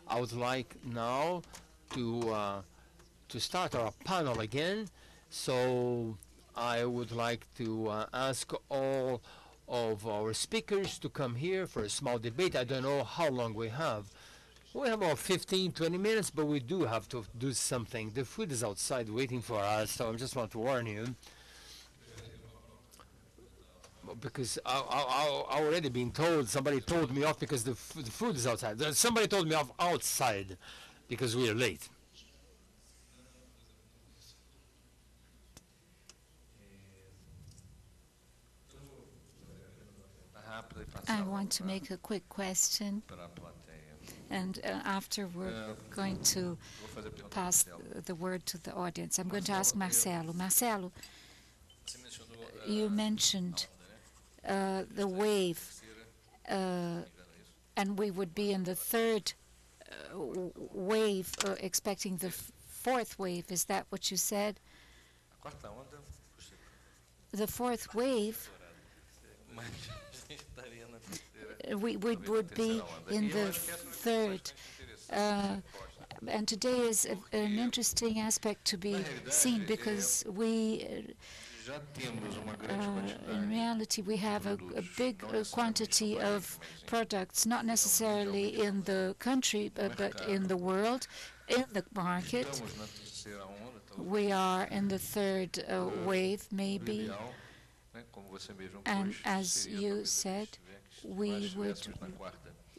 I would like now to start our panel again. So I would like to ask all of our speakers to come here for a small debate. I don't know how long we have. We have about 15, 20 minutes, but we do have to do something. The food is outside waiting for us, so I just want to warn you. Because I already been told, somebody told me off because the food is outside. Somebody told me off outside because we are late. I want to make a quick question, and after we're going to pass the word to the audience. I'm going to ask Marcelo. Marcelo, you mentioned the wave, and we would be in the third wave, expecting the fourth wave. Is that what you said? The fourth wave, we would be in the third. And today is an interesting aspect to be seen because we, in reality, we have a big quantity of products, not necessarily in the country, but in the world, in the market. We are in the third wave, maybe. And as you said, we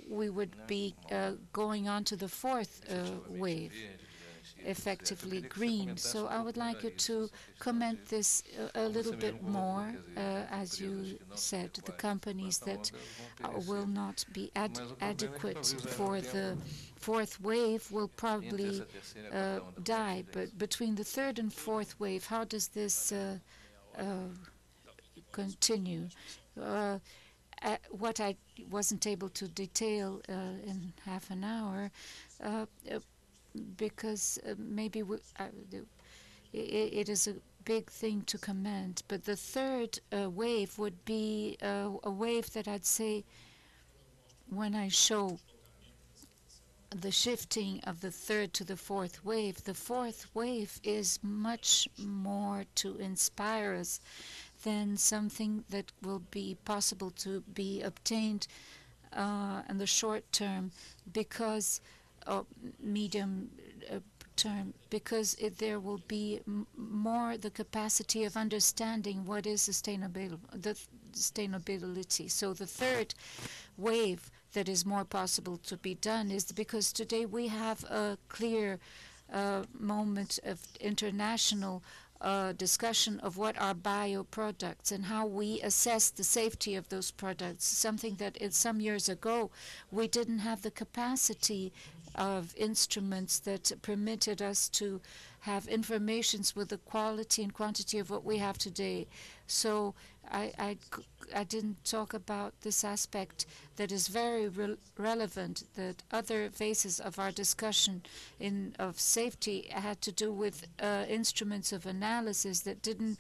would be going on to the fourth wave, effectively green. So I would like you to comment this a little bit more. As you said, the companies that will not be adequate for the fourth wave will probably die. But between the third and fourth wave, how does this continue? What I wasn't able to detail in half an hour, because maybe it is a big thing to comment, but the third wave would be a wave that I'd say, when I show the shifting of the third to the fourth wave is much more to inspire us than something that will be possible to be obtained in the short term, because medium term, because there will be more the capacity of understanding what is sustainability. So the third wave that is more possible to be done is because today we have a clear moment of international discussion of what are bioproducts and how we assess the safety of those products, something that some years ago we didn't have the capacity of instruments that permitted us to have informations with the quality and quantity of what we have today. So I didn't talk about this aspect that is very relevant, that other phases of our discussion of safety had to do with instruments of analysis that didn't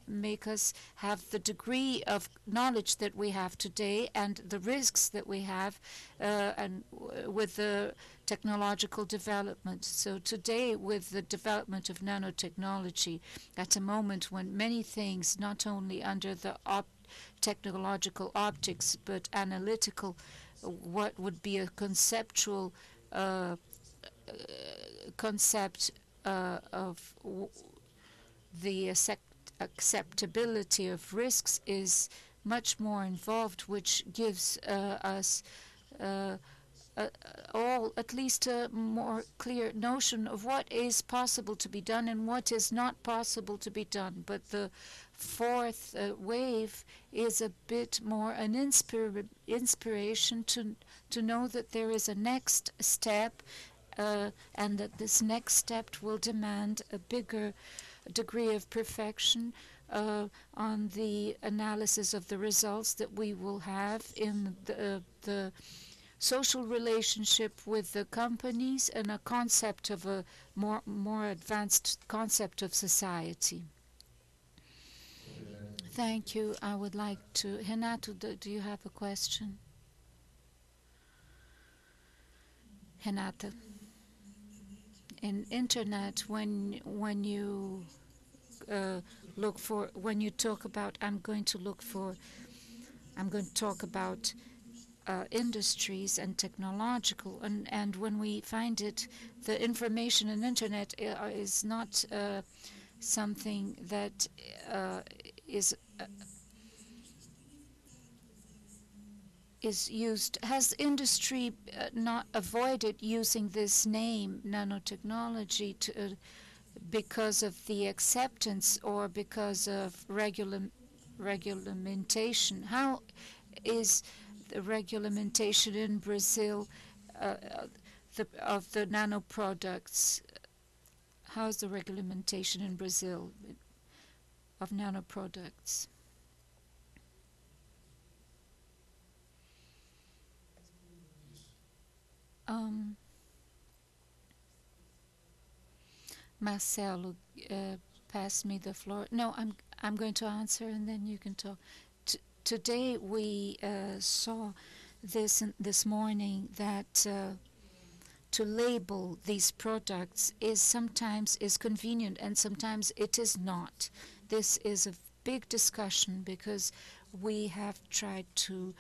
make us have the degree of knowledge that we have today and the risks that we have and with the technological development. So today, with the development of nanotechnology, at a moment when many things, not only under the technological optics, but analytical, what would be a conceptual concept of the acceptability of risks is much more involved, which gives us all at least a more clear notion of what is possible to be done and what is not possible to be done. But the fourth wave is a bit more an inspiration to know that there is a next step and that this next step will demand a bigger degree of perfection on the analysis of the results that we will have in the social relationship with the companies and a concept of a more advanced concept of society. Thank you. I would like to... Renato, do you have a question? Renata, in internet, when you look for, when you talk about, I'm going to talk about industries and technological, and when we find it, the information in internet is not something that is used. Has industry not avoided using this name nanotechnology because of the acceptance or because of regulamentation? How is the regulamentation in Brazil of the nano products? How is the regulamentation in Brazil of nano products? Marcelo, pass me the floor. No, I'm going to answer and then you can talk. Today we saw this morning that to label these products is sometimes convenient and sometimes it is not. This is a big discussion because we have tried to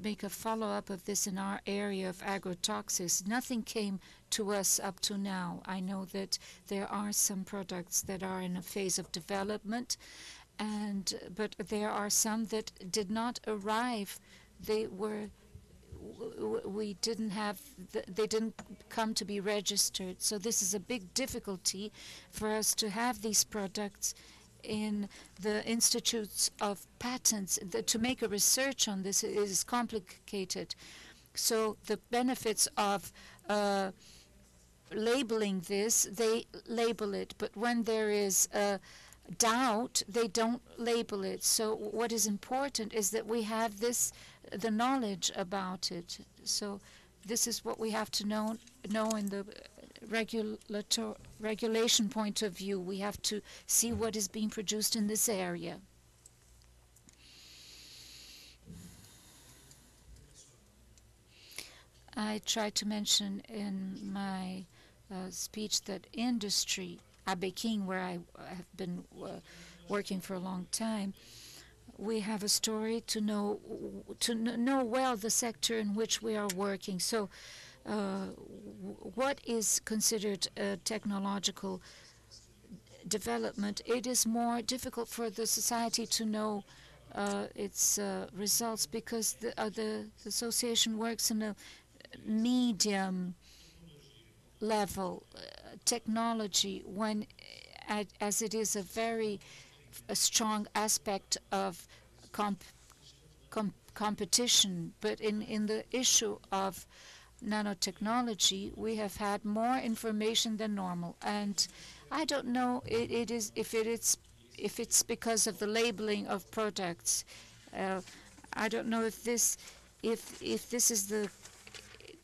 make a follow-up of this in our area of agrotoxics. Nothing came to us up to now. I know that there are some products that are in a phase of development, but there are some that did not arrive. They didn't come to be registered. So this is a big difficulty for us to have these products in the institutes of patents. To make a research on this is complicated. So the benefits of labeling this, they label it, but when there is doubt, they don't label it. So what is important is that we have the knowledge about it. So this is what we have to know in the regulation point of view. We have to see what is being produced in this area. I tried to mention in my speech that industry, Abequim, where I have been working for a long time, we have a story to know well the sector in which we are working. So what is considered a technological development? It is more difficult for the society to know its results because the association works in a medium level technology, when as it is a strong aspect of competition. But in the issue of nanotechnology, we have had more information than normal, and I don't know if it's because of the labeling of products. I don't know if this is the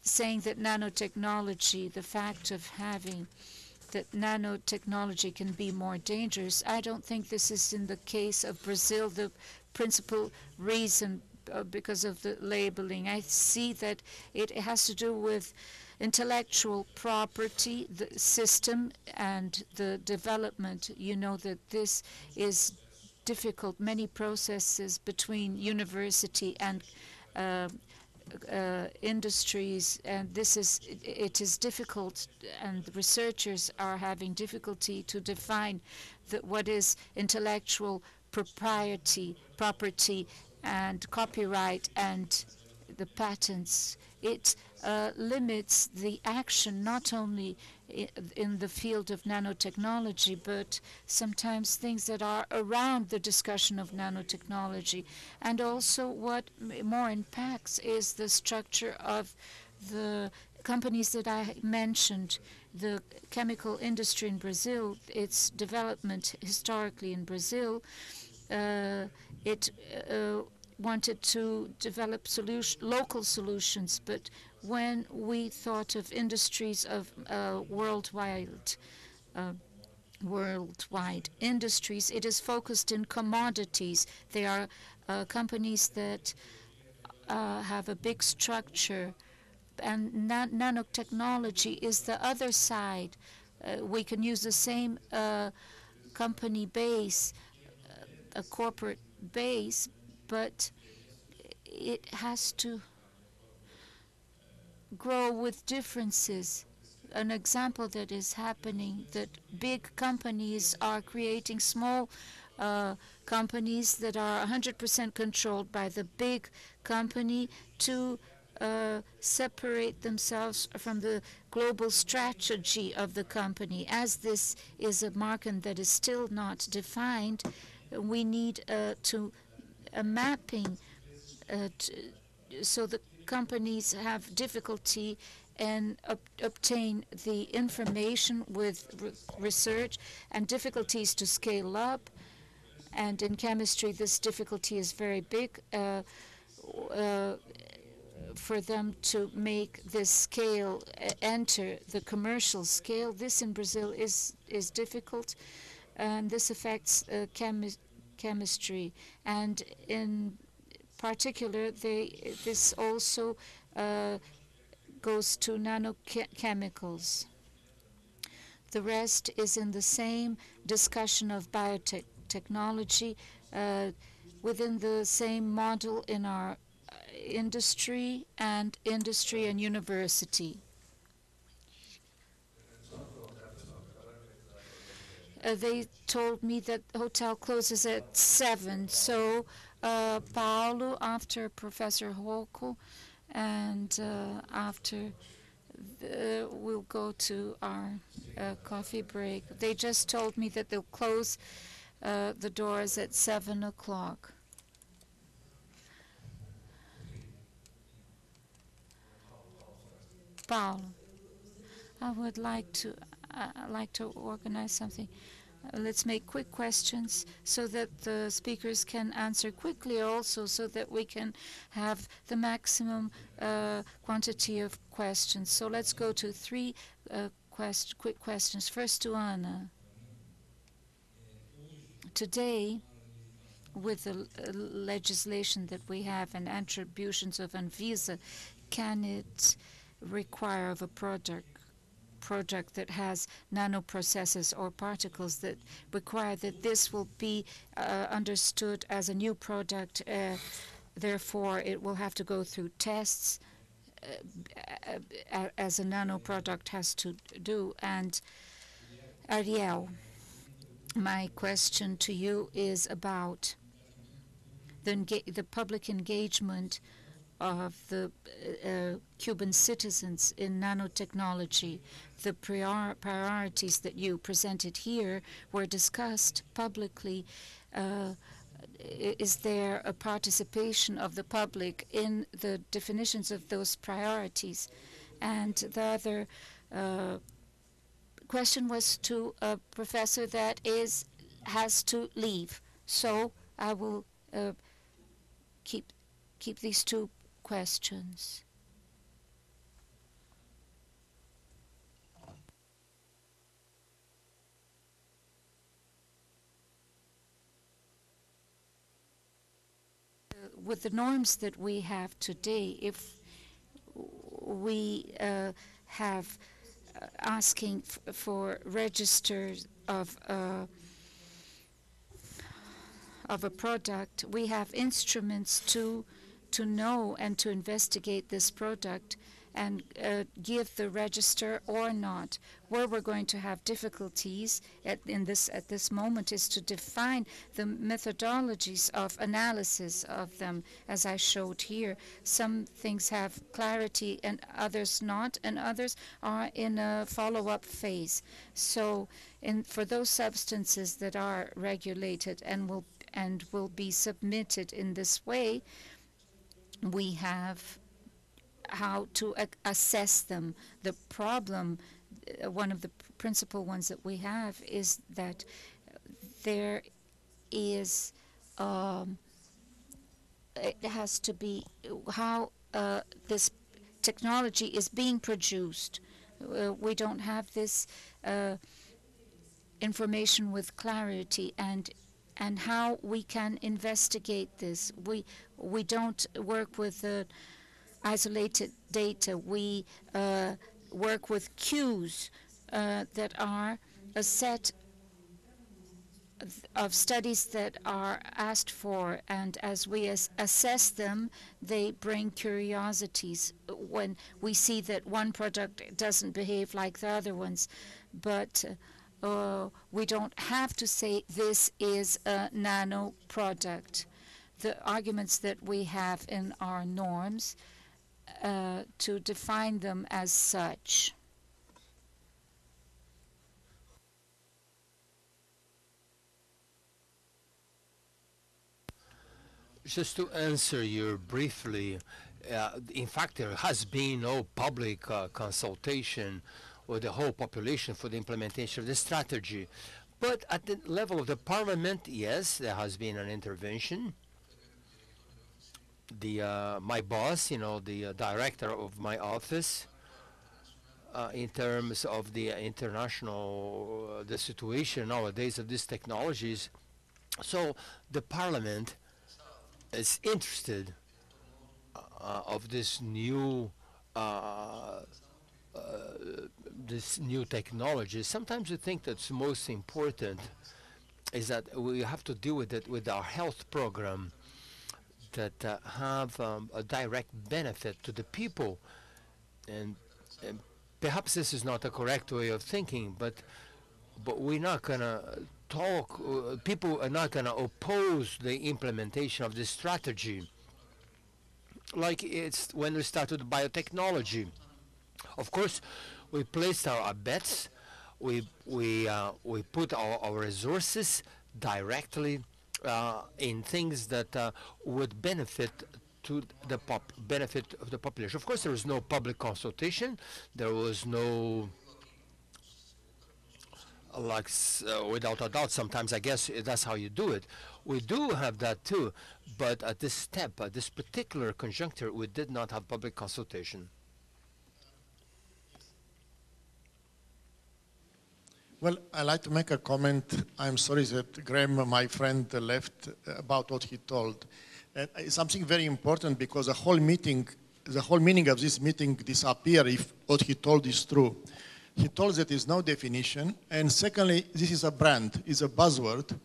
saying that nanotechnology, the fact of having that nanotechnology can be more dangerous. I don't think this is in the case of Brazil the principal reason because of the labeling. I see that it has to do with intellectual property, the system, and the development. You know that this is difficult. Many processes between university and industries, and it is difficult, and the researchers are having difficulty to define what is intellectual property and copyright and the patents. It limits the action not only in the field of nanotechnology, but sometimes things that are around the discussion of nanotechnology. And also what more impacts is the structure of the companies that I mentioned. The chemical industry in Brazil, its development historically in Brazil, it wanted to develop local solutions, but when we thought of industries of worldwide industries, it is focused in commodities. They are companies that have a big structure and nanotechnology is the other side. We can use the same company base, a corporate base, but it has to grow with differences. An example that is happening, that big companies are creating small companies that are 100% controlled by the big company to separate themselves from the global strategy of the company. As this is a market that is still not defined, we need a mapping so the companies have difficulty and obtain the information with research and difficulties to scale up. And in chemistry, this difficulty is very big for them to make this scale enter the commercial scale. This in Brazil is difficult, and this affects chemistry. And in particular, this also goes to nanochemicals. The rest is in the same discussion of biotechnology within the same model in our industry and university. They told me that the hotel closes at 7, so Paulo, after Professor Holko, and after we'll go to our coffee break. They just told me that they'll close the doors at 7 o'clock. Paulo, I would like to organize something. Let's make quick questions so that the speakers can answer quickly also, so that we can have the maximum quantity of questions. So let's go to 3 quick questions. First to Anna. Today, with the legislation that we have and attributions of Anvisa, can it require of a project that has nanoprocesses or particles that require that this will be understood as a new product, therefore it will have to go through tests as a nano product has to do? And Ariel, my question to you is about the public engagement of the Cuban citizens in nanotechnology. The priorities that you presented here were discussed publicly. Is there a participation of the public in the definitions of those priorities? And the other question was to a professor that has to leave. So I will keep these 2 questions. With the norms that we have today, if we have asking for registers of a product, we have instruments to know and to investigate this product and give the register or not. Where we're going to have difficulties at this moment is to define the methodologies of analysis of them, as I showed here. Some things have clarity and others not, and others are in a follow-up phase. So for those substances that are regulated and will be submitted in this way, we have how to assess them. The problem, one of the principal ones that we have, is that there is, it has to be how this technology is being produced. We don't have this information with clarity, and how we can investigate this. We don't work with isolated data. We work with cues that are a set of studies that are asked for, and as we assess them, they bring curiosities when we see that one product doesn't behave like the other ones. But we don't have to say this is a nano product. The arguments that we have in our norms to define them as such. Just to answer you briefly, in fact, there has been no public consultation with the whole population for the implementation of the strategy. But at the level of the parliament, yes, there has been an intervention. My boss, the director of my office, in terms of the international, the situation nowadays of these technologies. So the parliament is interested of this new technology. Sometimes we think that's most important is that we have to deal with it with our health program that have a direct benefit to the people, and perhaps this is not a correct way of thinking, but we're not gonna talk, people are not going to oppose the implementation of this strategy. Like it's when we started biotechnology. Of course, we placed our bets, we put our resources directly in things that would benefit to the benefit of the population. Of course, there was no public consultation, there was no without a doubt, sometimes I guess that's how you do it. We do have that too, but at this step, at this particular conjuncture, we did not have public consultation. Well, I'd like to make a comment. I'm sorry that Graham, my friend, left about what he told. Something very important, because the whole meeting, the whole meaning of this meeting disappear if what he told is true. He told that there is no definition, and secondly, this is a brand, it's a buzzword.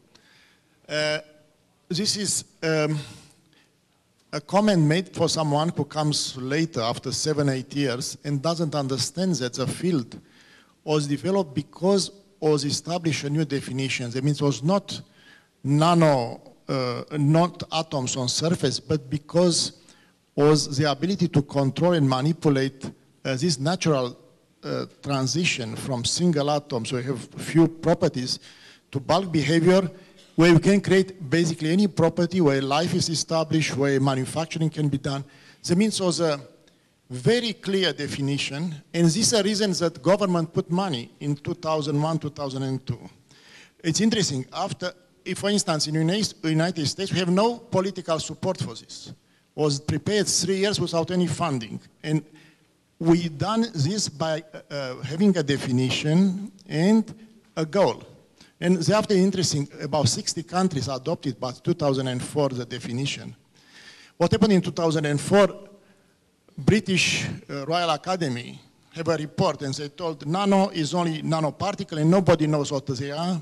This is a comment made for someone who comes later, after 7, 8 years, and doesn't understand that the field was developed because was established a new definition. That means it was not not atoms on surface, but because was the ability to control and manipulate this natural transition from single atoms, we have few properties, to bulk behavior, where you can create basically any property where life is established, where manufacturing can be done. That means it was a very clear definition, and this is the reason that government put money in 2001, 2002. It's interesting, for instance, in the United States, we have no political support for this. It was prepared 3 years without any funding. And we done this by having a definition and a goal. And thereafter, interesting, about 60 countries adopted by 2004 the definition. What happened in 2004, British Royal Academy have a report, and they told nano is only nanoparticle and nobody knows what they are.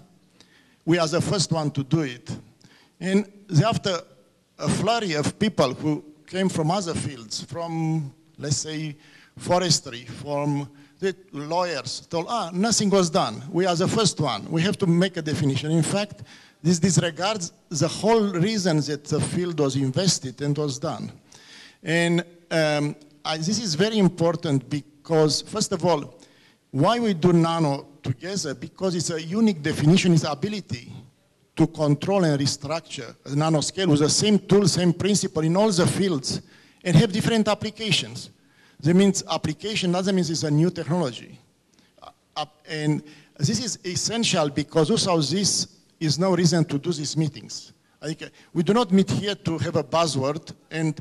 We are the first one to do it. And thereafter, a flurry of people who came from other fields, from, let's say, forestry, from the lawyers, told, nothing was done. We are the first one. We have to make a definition. In fact, this disregards the whole reason that the field was invested and was done. And this is very important because, first of all, why we do nano together? Because it's a unique definition, it's ability to control and restructure a nanoscale with the same tool, same principle in all the fields, and have different applications. That means application doesn't mean it's a new technology. And this is essential because without this is no reason to do these meetings. We do not meet here to have a buzzword, and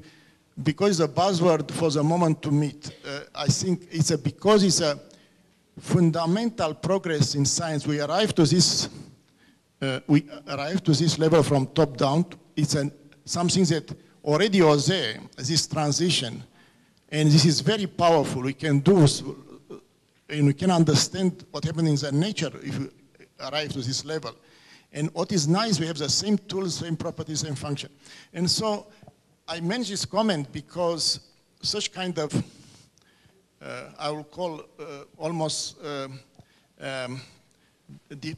because it's a buzzword for the moment to meet. I think it's because it's a fundamental progress in science. We arrived to this level from top down. It's something that already was there, this transition. And this is very powerful. We can do, and we can understand what happens in the nature if we arrive to this level. And what is nice, we have the same tools, same properties, same function. And so I mention this comment because such kind of, I will call almost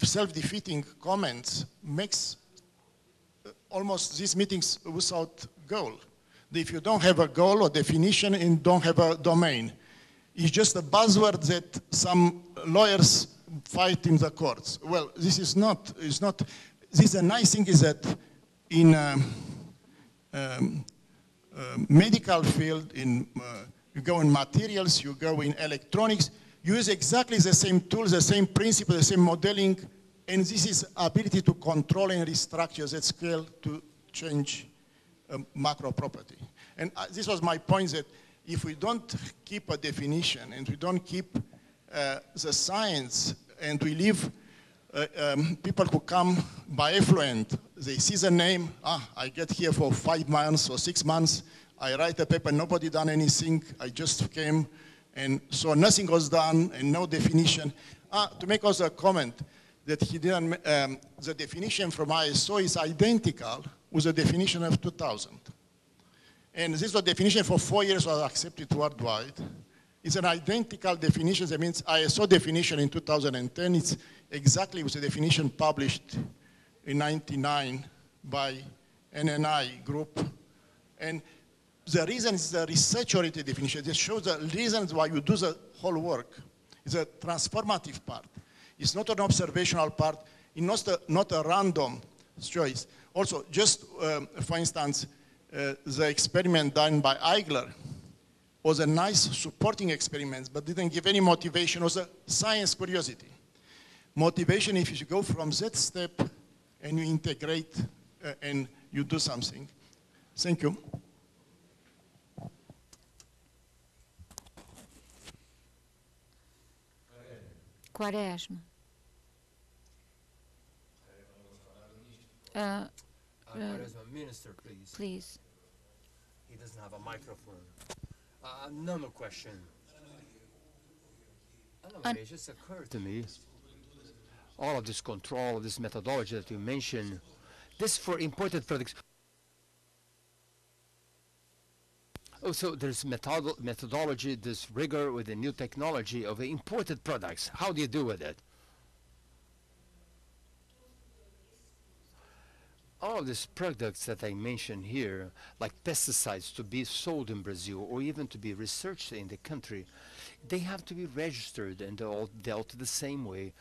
self-defeating comments makes almost these meetings without goal. If you don't have a goal or definition and don't have a domain, it's just a buzzword that some lawyers fight in the courts. Well, this is not, this is a nice thing is that in medical field, you go in materials, you go in electronics, you use exactly the same tools, the same principle, the same modeling, and this is ability to control and restructure that scale to change macro property. And this was my point that if we don't keep a definition and we don't keep the science and we leave people who come by effluent, they see the name, I get here for 5 months or 6 months, I write a paper, nobody done anything, I just came, and so nothing was done and no definition. To make also a comment that he didn't, the definition from ISO is identical with the definition of 2000. And this was definition for 4 years was accepted worldwide. It's an identical definition, that means ISO definition in 2010, it's exactly with the definition published in 99 by NNI group. And the reason is the research-oriented definition. This shows the reasons why you do the whole work. It's a transformative part. It's not an observational part. It's not a random choice. Also, just for instance, the experiment done by Eigler was a nice supporting experiment, but didn't give any motivation. It was a science curiosity. Motivation if you go from that step and you integrate and you do something. Thank you. Quaresma. Minister, please. Please. He doesn't have a microphone. Nano question. It just occurred to me, all of this control, this methodology that you mentioned, this for imported products. Oh, so there's methodology, this rigor with the new technology of the imported products. How do you do with it? All of these products that I mentioned here, like pesticides to be sold in Brazil or even to be researched in the country, they have to be registered and all dealt the same way,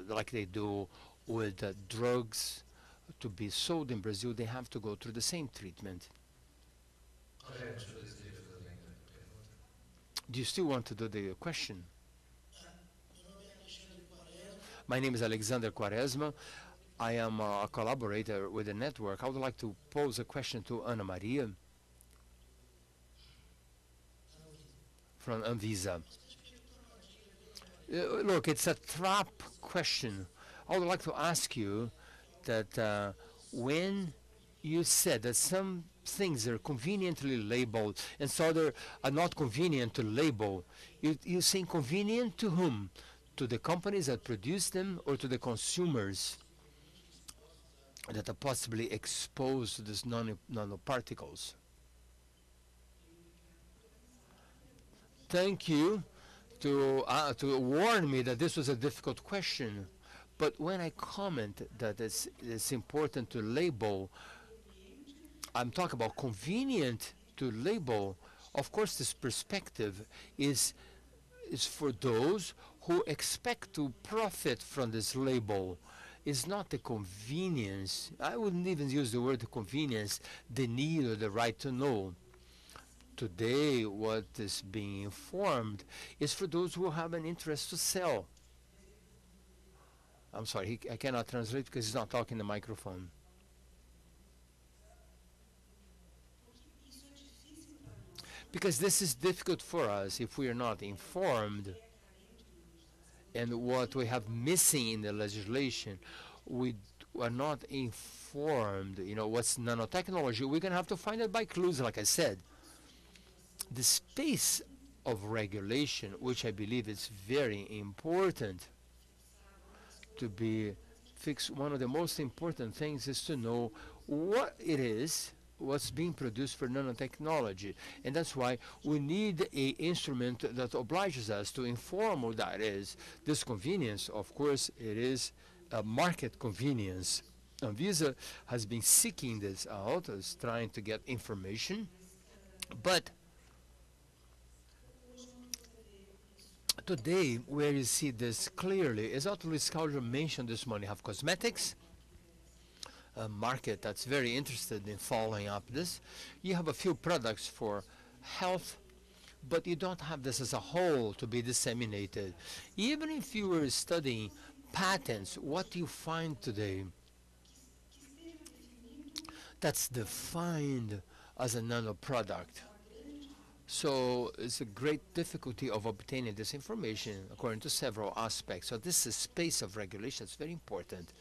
like they do with drugs to be sold in Brazil. They have to go through the same treatment. Do you still want to do the question? My name is Alexander Quaresma. I am a collaborator with the network. I would like to pose a question to Ana Maria from Anvisa. Look, it's a trap question. I would like to ask you that when you said that some things are conveniently labeled and so others are not convenient to label, you're saying convenient to whom? To the companies that produce them or to the consumers that are possibly exposed to these nanoparticles? Thank you to warn me that this was a difficult question. But when I comment that it's important to label, I'm talking about convenient to label. Of course, this perspective is for those who expect to profit from this label. It's not the convenience. I wouldn't even use the word convenience, the need or the right to know. Today, what is being informed is for those who have an interest to sell. I'm sorry, I cannot translate because he's not talking the microphone. Because this is difficult for us if we are not informed. And what we have missing in the legislation, we are not informed, what's nanotechnology. We're going to have to find it by clues, like I said. the space of regulation, which I believe is very important to be fixed. One of the most important things is to know what it is, what's being produced for nanotechnology. And that's why we need a instrument that obliges us to inform what that is. This convenience, of course, it is a market convenience. Visa has been seeking this out, is trying to get information, but today, where you see this clearly is what Luis Carlos mentioned this morning. You have cosmetics, a market that's very interested in following up this. You have a few products for health, but you don't have this as a whole to be disseminated. Even if you were studying patents, what you find today that's defined as a nano product. So it's a great difficulty of obtaining this information according to several aspects. So this is space of regulation. It's very important.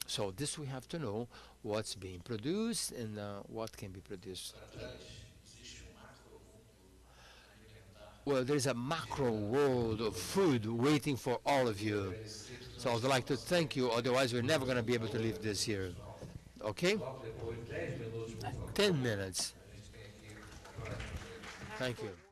So this we have to know what's being produced and what can be produced. Well, there's a macro world of food waiting for all of you. So I would like to thank you, otherwise we're never going to be able to leave this here. Okay? 10 minutes. Thank you.